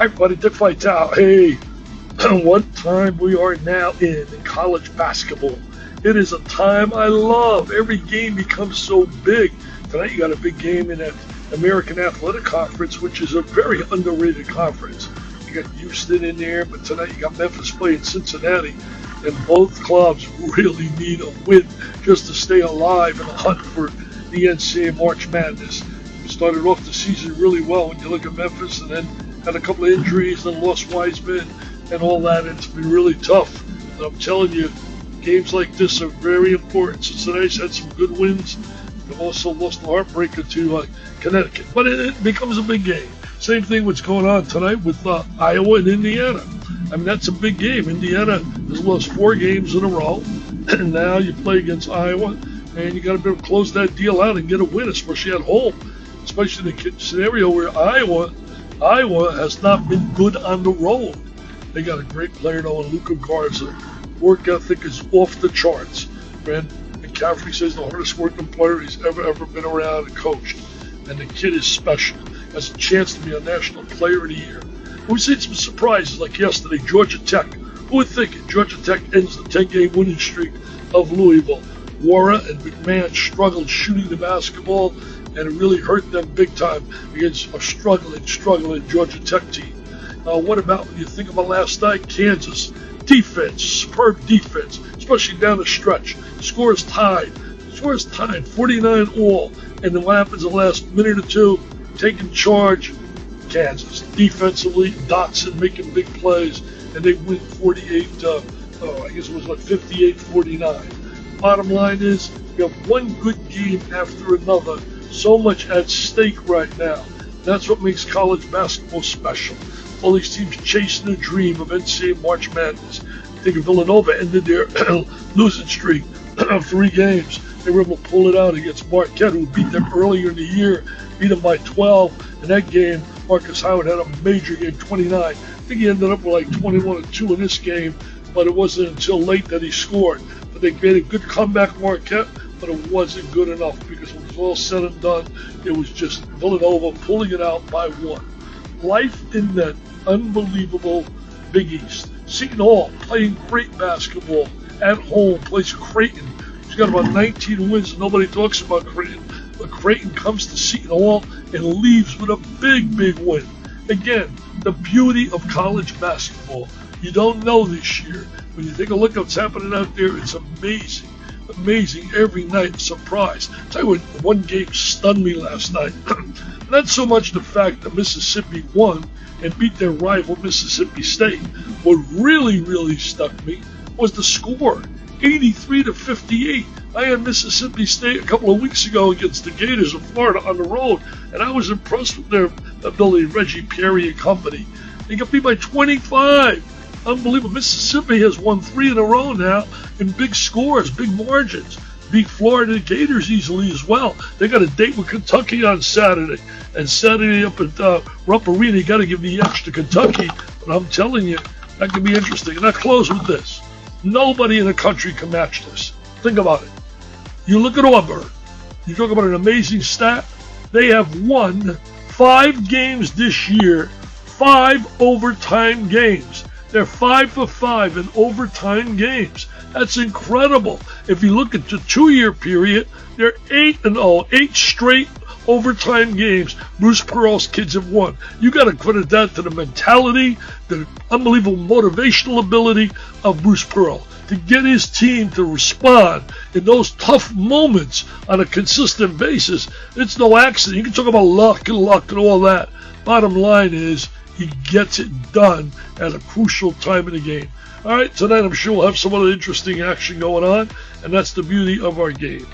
Hi, buddy. Dick Vitale. Hey, what time we are now in college basketball. It is a time I love. Every game becomes so big. Tonight you got a big game in that American Athletic Conference, which is a very underrated conference. You got Houston in there, but tonight you got Memphis playing Cincinnati, and both clubs really need a win just to stay alive in the hunt for the NCAA March Madness. We started off the season really well when you look at Memphis, and then had a couple of injuries and lost Wiseman and all that. It's been really tough. And I'm telling you, games like this are very important. Cincinnati's had some good wins. They've also lost a heartbreaker to Connecticut. But it becomes a big game. Same thing what's going on tonight with Iowa and Indiana. I mean, that's a big game. Indiana has lost 4 games in a row. And now you play against Iowa, and you got to be able to close that deal out and get a win, especially at home. Especially in the scenario where Iowa has not been good on the road. They got a great player though in Luka Garza. Work ethic is off the charts. Brad McCaffrey says the hardest working player he's ever been around and coached. And the kid is special. Has a chance to be a National Player of the Year. We've seen some surprises like yesterday, Georgia Tech. Who would think it? Georgia Tech ends the 10-game winning streak of Louisville. Wara and McMahon struggled shooting the basketball, and it really hurt them big time against a struggling Georgia Tech team. What about when you think about last night? Kansas. Defense, superb defense, especially down the stretch. Scores tied, 49 all. And then what happens in the last minute or two? Taking charge, Kansas. Defensively, Dotson making big plays, and they win 58-49. Bottom line is, you have one good game after another. So much at stake right now. That's what makes college basketball special. All these teams chasing the dream of NCAA March Madness. I think Villanova ended their losing streak of 3 games. They were able to pull it out against Marquette, who beat them earlier in the year, beat them by 12. In that game, Marcus Howard had a major game, 29. I think he ended up with like 21-2 in this game, but it wasn't until late that he scored. But they made a good comeback, Marquette, but it wasn't good enough because when it was all said and done, it was just Villanova pulling it out by 1. Life in that unbelievable Big East. Seton Hall playing great basketball at home, plays Creighton. He's got about 19 wins. Nobody talks about Creighton. But Creighton comes to Seton Hall and leaves with a big win. Again, the beauty of college basketball. You don't know this year. When you take a look at what's happening out there, it's amazing. Amazing every night. Surprise. I'll tell you what, one game stunned me last night. Not so much the fact that Mississippi won and beat their rival Mississippi State. What really stuck me was the score, 83-58. I had Mississippi State a couple of weeks ago against the Gators of Florida on the road, and I was impressed with their ability, Reggie Perry and company. They got beat by 25. Unbelievable. Mississippi has won 3 in a row now in big scores, big margins. Beat Florida Gators easily as well. They got a date with Kentucky on Saturday. And Saturday up at Rupp Arena, you got to give the edge to Kentucky. But I'm telling you, that could be interesting. And I close with this. Nobody in the country can match this. Think about it. You look at Auburn. You talk about an amazing stat. They have won 5 games this year, 5 overtime games. They're 5 for 5 in overtime games. That's incredible. If you look at the 2-year period, they're 8-0, 8 straight overtime games Bruce Pearl's kids have won. You got to credit that to the mentality, the unbelievable motivational ability of Bruce Pearl to get his team to respond in those tough moments on a consistent basis. It's no accident. You can talk about luck and all that. Bottom line is, he gets it done at a crucial time in the game. All right, tonight I'm sure we'll have some other interesting action going on, and that's the beauty of our game.